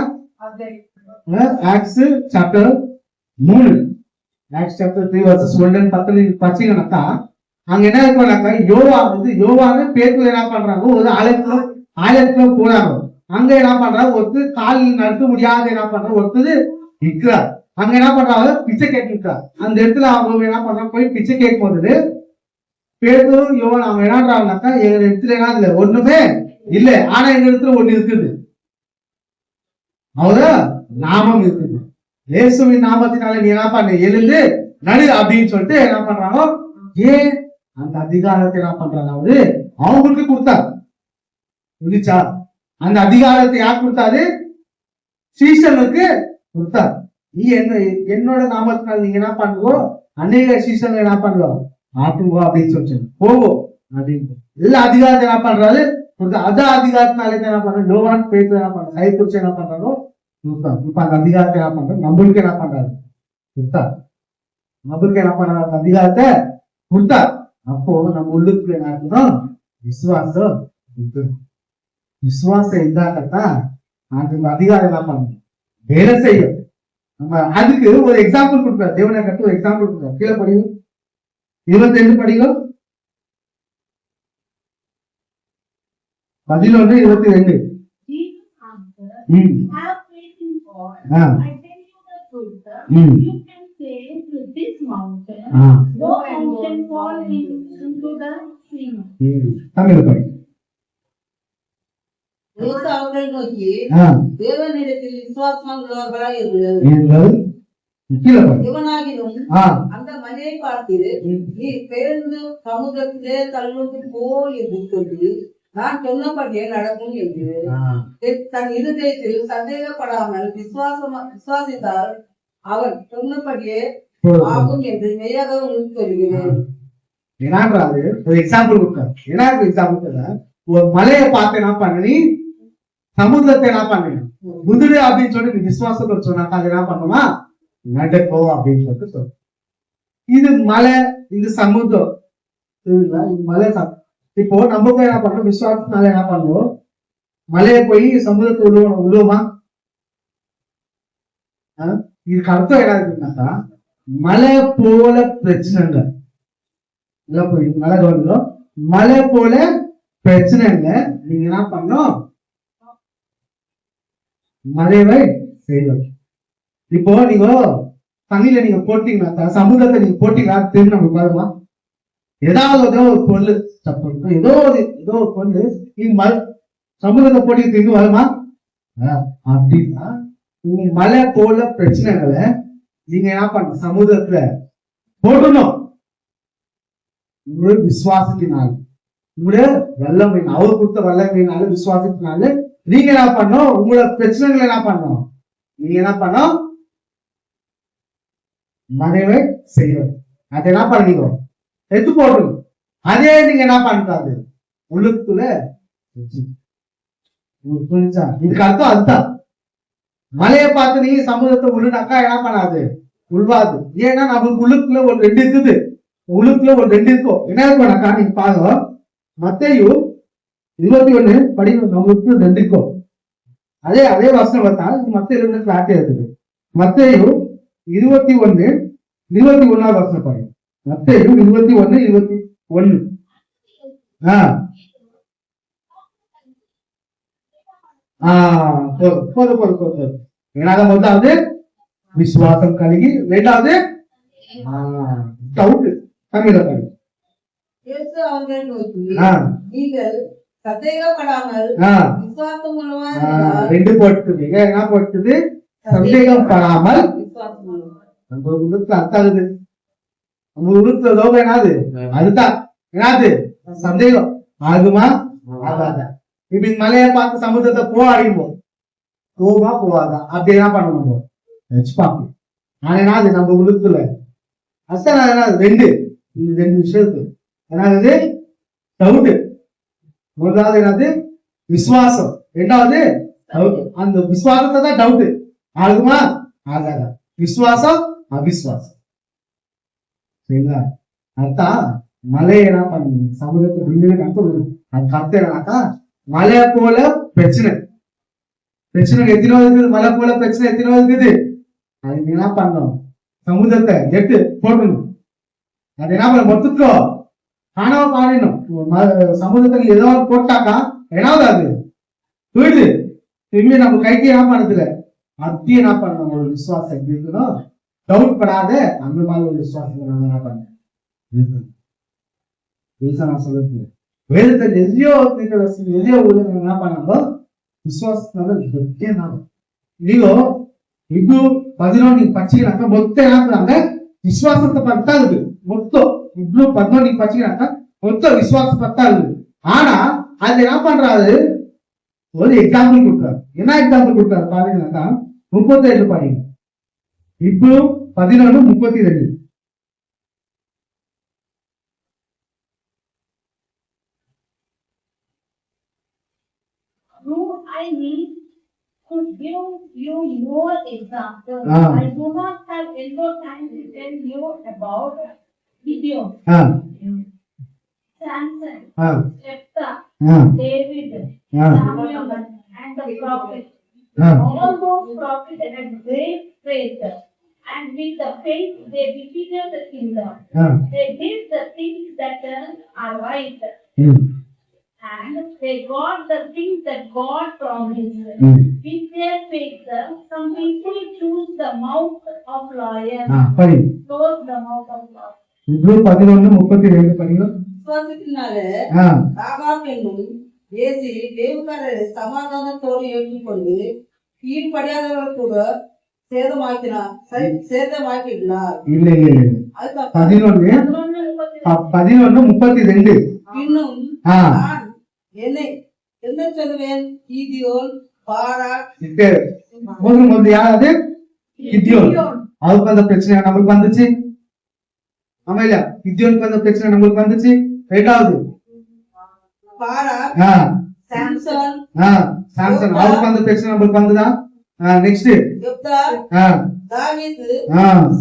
S1: ஆக்ஸ் சாப்டர் 3 verses 1 ல இருந்து 10 பாத்தீங்கன்னாக்கா, அங்க என்ன இருப்பாங்கன்னாக்கா, யோவான் பேதுரு என்ன பண்றாங்க, ஒரு ஆலயத்துல போறாங்க. அங்க என்ன பண்றாங்க, ஒருத்தர் கால் நடக்க முடியாத என்ன பண்றாங்க, ஒருத்தர் நிற்கிறார். அங்க என்ன பண்றாங்க, பிச்சை கேட்கிறார். அந்த இடத்துல அவங்க என்ன பண்றாங்க, போய் பிச்சை கேட்கும் போது பேதுரு யோவான் அவங்க என்னன்றாங்கனாக்கா, எங்க இடத்துல என்ன இல்ல, ஒண்ணுமே இல்ல, ஆனா எங்க இடத்துல ஒண்ணு இருக்குது, அவரு நாமம் இருக்குது. இயேசுவின் நாமத்தினால நீ என்ன பண்ண, எழுந்து நடு அப்படின்னு சொல்லிட்டு என்ன பண்றாங்க. ஏன் அந்த அதிகாரத்தை என்ன பண்றாங்க, அவரு அவங்களுக்கு கொடுத்தாரு. புரிச்சா? அந்த அதிகாரத்தை யார் கொடுத்தாரு, சீசனுக்கு கொடுத்தாரு. நீ என்னோட நாமத்தினால நீங்க என்ன பண்ணுவோம், அநேக சீசன் என்ன பண்ணுவோம் ஆட்டுவோம் அப்படின்னு சொல்லிட்டு போவோம் அப்படின்னு எல்லா அதிகாரத்தை என்ன பண்றாரு, அத அதிகாரத்தினால என்ன பண்றாரு, யோவான் பேதுரு என்ன பண்றாரு, கை குறிச்சு என்ன பண்றாரோ கொடுத்தாரு. இப்ப அந்த அதிகாரத்தை என்ன பண்றாரு, நம்மளுக்கு என்ன பண்றாரு கொடுத்தார். நம்மளுக்கு என்ன பண்றாரு, அந்த அதிகாரத்தை கொடுத்தார். அப்போ நம்ம உள்ளுக்குள்ள என்ன இருக்கணும், விசுவாசம் இருக்கணும். விசுவாசம் இருந்தாக்கத்தான் அந்த அதிகாரம் என்ன பண்ணணும், வேலை செய்யும். நம்ம அதுக்கு ஒரு எக்ஸாம்பிள் கொடுக்குறாரு, தேவனை கட்டு ஒரு எக்ஸாம்பிள் கொடுக்குறாரு. கீழே படிங்க, 22 படிங்க, 11, 22.
S4: Have faith in God. I tell you the truth. You can say to this mountain, go and fall into the sea.
S1: Tamil படி.
S3: இயேசு அவர்களை நோக்கி தேவனிடத்தில் விசுவாசம் உள்ளவர்களாய் இருங்கள். இவனாகிலும் அந்த மலையை பார்த்து நீ பெயர்ந்து சமுதிரத்திலே தள்ளுவது போல் என்று சொல்லி நான் சொன்னபடியே நடக்கும் என்று தன் இருதயத்தில் சந்தேகப்படாமல் விசுவாசித்தால் அவன் சொன்னபடியே ஆகும் என்று மெய்யாக உங்களுக்கு சொல்கிறேன்.
S1: என்னன்றாரு ஒரு எக்ஸாம்பிள் கொடுத்தாரு. என்ன எக்ஸாம்பிள், ஒரு மலையை பார்த்து என்ன பண்ணி சமுதிரத்தை என்ன பண்ணுங்க முதுடு அப்படின்னு சொல்லி விசுவாசத்தோட சொன்னாக்கா அது என்ன பண்ணுமா நடக்கும் அப்படின்னு சொல்லிட்டு சொல்ற. இது மலை, இது சமுத்திரம், இது மலை. இப்போ நம்ம போய் என்ன பண்றோம், விசுவாசத்தினால என்ன பண்ணுவோம், மலையை போய் சமுதிரத்தை விழுவோமா? இதுக்கு அர்த்தம் என்ன இருக்குன்னாக்கா, மலை போல பிரச்சனைகள் இல்ல, போய் மலை கவனிக்கும், மலை போல பிரச்சனைங்க நீங்க என்ன பண்ணோம், மலைவை செய்வோம். இப்போ நீங்க தண்ணியில நீங்க போட்டீங்கன்னா, சமுதிரத்தை நீங்க போட்டீங்கன்னா தெரியும் நமக்கு பாருமா, ஏதாவது ஒரு பொருள் ஏதோ ஒரு பொருள் நீங்க சமுதிரத்தை போட்டி திரும்பி வருமா? அப்படின்னா மலை போல பிரச்சனைகளை நீங்க என்ன பண்ணணும், சமுதிரத்துல போடணும். உங்களுடைய விசுவாசத்தினால, உங்களுடைய வெள்ளம் மீன், அவர் கொடுத்த வெள்ளம் மீனால விசுவாசத்தினால நீங்க என்ன பண்ணணும், உங்களோட பிரச்சனைகளை என்ன பண்ணணும், நீங்க என்ன பண்ணணும், மறைவை செய்யணும். அதை என்ன பண்ணீங்க, எடுத்து போடணும். அதே நீங்க என்ன பண்றாது, உள்ளுக்குள்ள புரிஞ்சா? இதுக்கு அர்த்தம் அதுதான். மலையை பார்த்து நீ சமுதிரத்தை உள்ளுனாக்கா என்ன பண்ணாது, உள்வாது. ஏன்னா நமக்கு உள்ளுக்குள்ள ஒரு 2 இருக்குது, உள்ளுக்குள்ள ஒரு 2 இருக்கும். என்ன இருக்கும்னாக்கா, நீங்க பாருங்க, மத்தேயு 21 படி நம்மளுக்கு 2 இருக்கும். அதே வருஷம் பார்த்தா மத்தேயு 2 கிளாட்டே இருக்குது. மத்தேயு 21 வருஷம் படி. மத்தேயு 21 போதும். ஏன்னா முதலாவது விசுவாசம் கலகி, 2வது டவுட். தமிழ படி.
S3: இயேசு அவர்களை நோக்கி, நீங்கள் சந்தேகப்படாமல் விசுவாசம் உள்ளவா இருந்தால்
S1: 2 போட்டுது. என்ன போட்டுது, சந்தேகப்படாமல்
S3: விசுவாசம் உள்ளவா.
S1: நம்ம உள்ளுக்கு அர்த்தாகுது, நம்ம உள்ளுக்கு லோகம் என்னது, அதுதான் என்னது, சந்தேகம் ஆகுமா ஆகாதா. இப்ப இந்த மலையை பார்த்து சமுதிரத்தை போவாடிப்போம், போவா போவாதா, அப்படி என்ன பண்ணணும், வச்சு பார்ப்போம். ஆனா என்னது, நம்ம உள்ளுக்குள்ள அசல் 2 விஷயம் இருக்கு. என்னது, டவுட். முதலாவது என்னது, விசுவாசம். 2வது டவுட். அந்த விசுவாசத்தை தான் டவுட் ஆகுமா ஆகாதா, விசுவாசம் அவிசுவாசம். சரிங்களா? அதான் மலையை என்ன பண்ணு, சமுதிரத்தை அது கத்துனாக்கா, மலை போல பிரச்சனை எத்தனோ இருக்குது, மலை போல பிரச்சனை எத்தனோ இருக்குது. அதுக்கு என்ன பண்ணணும், சமுதிரத்தை எட்டு போடணும். அது என்ன பண்ண, மொத்தத்தோ காணாம பாடினும். சமுதிரத்தில் ஏதோ போட்டாக்கா என்னாவது அது போயிடுது. திரும்பி நம்ம கைக்கு என்ன பண்ணதுல அப்படியே என்ன பண்ணணும், ஒரு விசுவாசம் எப்படி இருக்கணும், டவுட் படாத அந்த மாதிரி ஒரு விசுவாசம் நம்ம என்ன பண்ண நான் சொல்றது. வேதத்தை எதையோ என்ன பண்ணாங்க, விசுவாசத்தினால நீங்க இது 11 நீங்க பச்சிக்கிறாங்க, மொத்தம் என்ன பண்ணாங்க, விசுவாசத்தை பத்தா இருக்கு. மொத்தம் இவ்வளவு 11 நீங்க பச்சிக்கிறாங்க, மொத்தம் விசுவாசம் பத்தா இருக்கு. ஆனா அது என்ன பண்றாரு, ஒரு எக்ஸாம்பிள் கொடுத்தாரு. என்ன எக்ஸாம்பிள் கொடுத்தாரு பாத்தீங்கன்னாக்கா, 37 பாருங்க. இப்போ 11:32.
S4: I need to give you your example. I do not have enough time to tell you about Gideon, Samson, Jephthah, David, Samuel, and the prophets. All those prophets had great faith, and with the faith they defeated the kingdom. They did the things that are right. And they got the things that God promised. With their faith, some people choose the mouth of lions. Close the mouth of lions.
S1: 11:32 படிங்க.
S3: விசுவாசத்தினாலே ராகாப் என்னும் AC தேவகாரரை சமாதானத்தோடு ஏற்றுக்கொண்டு கீழ்படியாதவர்கள் கூட சேதமாக்கினார்.
S1: இல்ல 11:32.
S3: இன்னும் நான் என்ன சொல்லுவேன், கீதியோன், பாராக்.
S1: முதல் யாராவது கிதியோன். அவருக்கு அந்த பிரச்சனை நம்மளுக்கு வந்துச்சு. ஆமா இல்ல, கிதியோனுக்கு அந்த பிரச்சனை நம்மளுக்கு வந்துச்சு. 2வது
S3: பாராக், சாம்சன்,
S1: அவருக்கு அந்த பிரச்சனை நம்மளுக்கு வந்துதா. நெக்ஸ்ட்
S3: யெப்தா, தாவீது,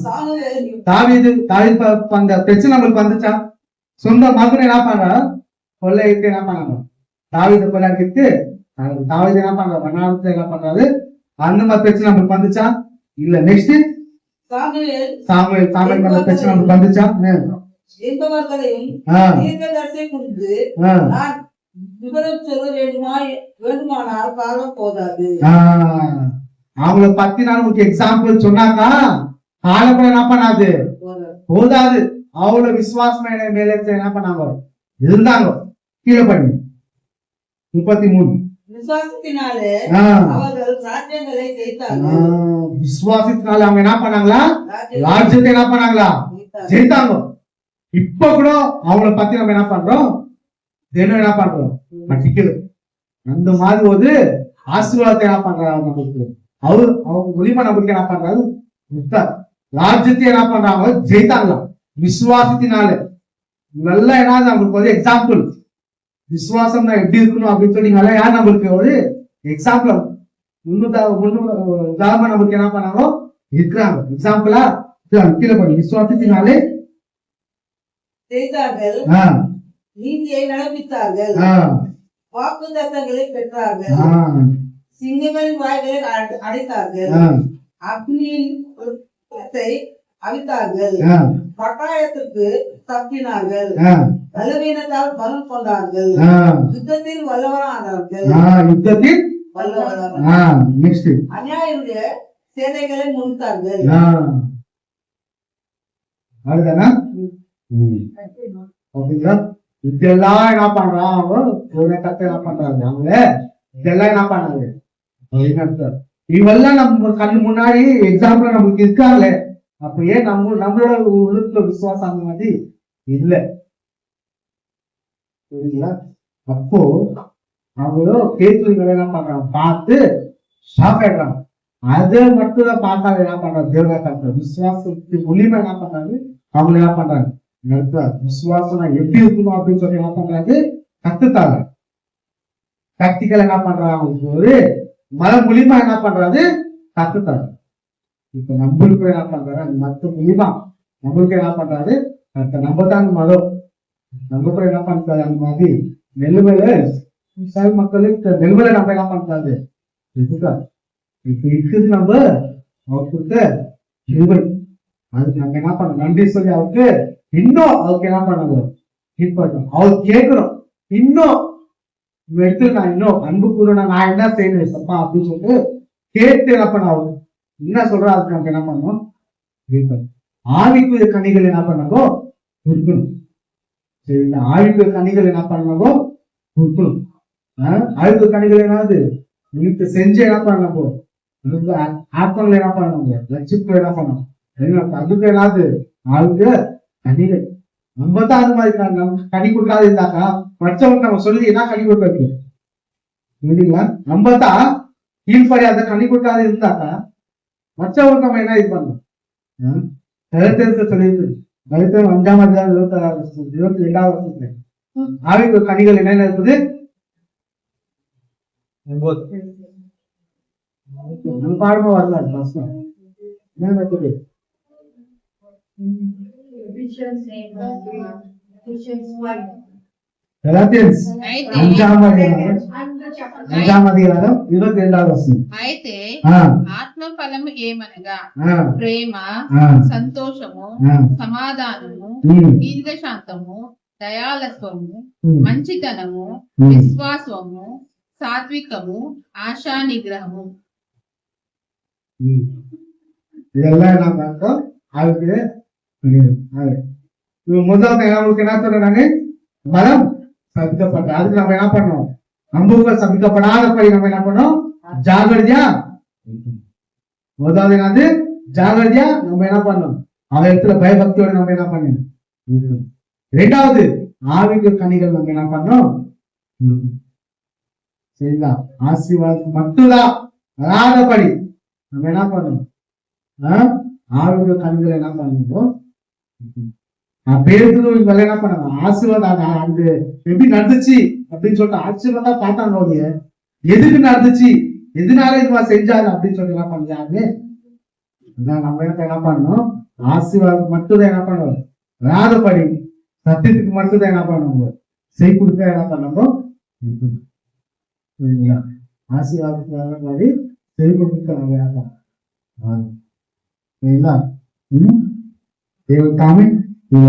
S3: சாமுவேல்.
S1: தாவீது அந்த பிரச்சனை நம்மளுக்கு வந்துச்சா? சொந்த மகன் என்ன பண்றா, கொள்ளையிட்டு என்ன பண்ணாங்க, தாவீதை கொள்ளையிட்டு தாவீது என்ன பண்ற, வண்ணாரத்தை என்ன பண்றாரு, அந்த மாதிரி பிரச்சனை நம்மளுக்கு வந்துச்சா? இல்ல. நெக்ஸ்ட் சாமுவேல் அந்த பிரச்சனை நம்மளுக்கு வந்துச்சா?
S3: என்பவர்களையும் தீர்க்கதரிசி குறித்து நான் விவரம் சொல்ல வேண்டுமானால் காலம் போதாது.
S1: அவங்கள பத்தி நான் உங்களுக்கு எக்ஸாம்பிள் சொன்னாக்கா காலம் என்ன பண்ணாது, போதாது. அவ்வளவு விசுவாசம் மேல என்ன பண்ணாங்க, இருந்தாங்க. கீழே பண்ணி 33.
S3: விசுவாசத்தினாலே
S1: ஆ,
S3: அவர்கள் ராஜ்யங்களை
S1: ஆ,
S3: ஜெயித்தார்கள்.
S1: விசுவாசத்தினால அவங்க என்ன பண்ணாங்களா?
S3: ராஜ்யங்களை
S1: ராஜ்யத்தை என்ன பண்ணாங்களா?
S3: ஜெயித்தார்கள்.
S1: ஜெயித்தாங்க. இப்ப கூட அவங்கள பத்தி நம்ம என்ன பண்றோம்? தினம் என்ன பண்றோம்? படிக்கிறோம். அந்த மாதிரி ஒரு ஆசீர்வாதத்தை என்ன பண்றாங்க நமக்கு? அவங்க மூலியமா நமக்கு என்ன பண்றாரு? கொடுத்தார். ராஜ்யத்தை என்ன பண்றாங்க? ஜெயித்தாங்களாம் விசுவாசத்தினால. இதெல்லாம் என்ன நம்மளுக்கு ஒரு எக்ஸாம்பிள். விசுவாசம் எப்படி இருக்கணும் அப்படின்னு சொன்னீங்களா? யார் நம்மளுக்கு ஒரு எக்ஸாம்பிள் உதாரணமா நமக்கு என்ன பண்ணாங்க? இருக்கிறாங்க. எக்ஸாம்பிளா கீழே பண்ணி விசுவாசத்தினாலே
S3: ஜெயித்தார்கள்.
S1: ஆ,
S3: நீதியை நடப்பித்தார்கள்.
S1: ஆ,
S3: வாக்குத்தத்தங்களை பெற்றார்கள்.
S1: ஆ,
S3: சிங்கங்களின் வாய்களை அடைத்தார்கள்.
S1: ஆ,
S3: அக்னியின் குளத்தை அவித்தார்கள்.
S1: ஆ,
S3: பட்டாயத்துக்கு தப்பினார்கள்.
S1: ஆ,
S3: பலவீனத்தால் பலம் கொண்டார்கள்.
S1: ஆ,
S3: யுத்தத்தில் வல்லவரானார்கள்.
S1: ஆ, யுத்தத்தில்
S3: வல்லவரானார்கள்.
S1: நெக்ஸ்ட்
S3: அநியாயுடைய சேனைகளை முடித்தார்கள்.
S1: அதுதானா? ஓகேங்களா? இதெல்லாம் என்ன பண்றான்? அவங்க ஒரு கத்தை என்ன பண்றாங்க? அவங்க இதெல்லாம் என்ன பண்ணாங்க? அப்படின்னு அர்த்தம். இவெல்லாம் நம்ம கண்ணு முன்னாடி எக்ஸாம்பிள் நமக்கு இருக்காங்களே, அப்ப ஏன் நம்மளோட உள்ளத்துல விசுவாசம் அந்த மாதிரி இல்ல? சரிங்களா? அப்போ அவங்களும் கேட்குறீங்க என்ன பண்றாங்க? பார்த்து ஷாக் ஆயிடுறாங்க. அதை மட்டும் தான் பார்த்தாங்க. என்ன பண்றாங்க? தேவதா விசுவாசத்துக்கு மூலியமா என்ன பண்றாங்க? அவங்க என்ன பண்றாங்க? விசுவாசம் எப்படி இருக்கணும் அப்படின்னு சொல்லி என்ன பண்றாங்க? கத்துத்தாங்க. பிராக்டிக்கல் என்ன பண்றாங்க? அவங்களுக்கு ஒரு மலை மூலியமா என்ன பண்றாரு? கத்துத்தாங்க. இப்ப நம்மளுக்கு என்ன பண்றாரு? மத்த மூலியமா நம்மளுக்கு என்ன பண்றாரு? நம்ம தான் மதம் நம்ம கூட என்ன பண்றாரு? அந்த மாதிரி நெல்லுமையில மக்களுக்கு நெல்லுமையில நம்ம என்ன பண்றாரு? இதுதான் இப்ப இருக்குது. நம்ம அவருக்கு நெல்லுமை அதுக்கு நம்ம என்ன பண்ணணும்? நன்றி சொல்லி அவருக்கு இன்னும் அவருக்கு என்ன பண்ணணும்? அவர் கேட்கிறோம். இன்னும் எடுத்து நான் இன்னும் அன்பு கூறணும், நான் என்ன செய்யணும் சப்பா அப்படின்னு சொல்லிட்டு கேட்டு என்ன பண்ண அவரு என்ன சொல்றா? அதுக்கு நம்ம என்ன பண்ணணும்? ஆவிக்குரிய கனிகள் என்ன பண்ணாங்கோ? கொடுக்கணும். சரி, இந்த ஆவிக்குரிய கனிகள் என்ன பண்ணாங்கோ? கொடுக்கணும். ஆவிக்குரிய கனிகள் என்னது? உங்களுக்கு செஞ்சு என்ன பண்ணாங்கோ? ஆத்மங்களை என்ன பண்ணாங்க? லட்சிப்பு என்ன பண்ணணும்? அதுக்கு என்னது? ஆளுக்கு கனிகள். நம்ம தான் அது மாதிரி கனி கொடுக்காது இருந்தாக்கா மற்றவங்க நம்ம சொல்லி என்ன கனி கொடுக்க இல்லைங்களா? நம்ம தான் கீழ்படியாத கனி கொடுக்காது இருந்தாக்கா மற்றவங்க நம்ம என்ன இது பண்ணணும்? சொல்லியிருக்கு 5ஆம் அதிகாரம் 22வது வருஷத்துல ஆவிக்கு கனிகள் என்னென்ன இருக்குது? பாடமா வரல என்ன இருக்குது? గలాతీయులు 5వ అధ్యాయం 22వ వచనం.
S5: అయితే
S1: ఆ,
S5: ఆత్మ ఫలము ఏమనగా
S1: ఆ,
S5: ప్రేమ,
S1: ఆ,
S5: సంతోషము,
S1: ఆ,
S5: సమాధానము,
S1: ఉమ్,
S5: దీర్ఘశాంతము, దయాలత్వము,
S1: ఉమ్,
S5: మంచితనము,
S1: ఉమ్.
S5: విశ్వాసము, సాత్వికము, ఆశా నిగ్రహము.
S1: இதெல்லாம் என்ன பார்த்தோம்? அதுக்கு முதல் நமக்கு என்ன சொல்றாங்க? மரம் சபிக்கப்பட்ட. அதுக்கு நம்ம என்ன பண்ணோம்? நம்ம சபிக்கப்படாதபடி நம்ம என்ன பண்ணோம்? ஜாகிரதையா முதலாவது என்னது? ஜாகிரதையா நம்ம என்ன பண்ணோம்? அவன் இடத்துல பயபக்தியோட நம்ம என்ன பண்ணணும்? இரண்டாவது ஆவிக்கு கனிகள் நம்ம என்ன பண்ணோம்? சரிங்களா? ஆசீர்வாதம் மட்டும்தான் வராதபடி நம்ம என்ன பண்ணணும்? ஆவிக்கு கனிகள் என்ன பண்ணணும்? பேருக்கு இவங்க என்ன பண்ணாங்க? ஆசீர்வாதம் அந்த எப்படி நடந்துச்சு அப்படின்னு சொல்லிட்டு ஆசீர்வாதம் பார்த்தாங்க. எதுக்கு நடந்துச்சு, எதனால இதுவா செஞ்சாங்க அப்படின்னு சொல்லி என்ன பண்ணாங்க? நம்ம என்ன பண்ணணும்? ஆசீர்வாதம் மட்டும்தான் என்ன பண்ணுவோம்? வராதபடி சத்தியத்துக்கு மட்டும்தான் என்ன பண்ணுவோம்? செய் கொடுக்க என்ன பண்ணணும்? ஆசீர்வாதத்துக்கு வராதபடி செய் கொடுக்க சரிங்களா? தேவ தாமே தேவ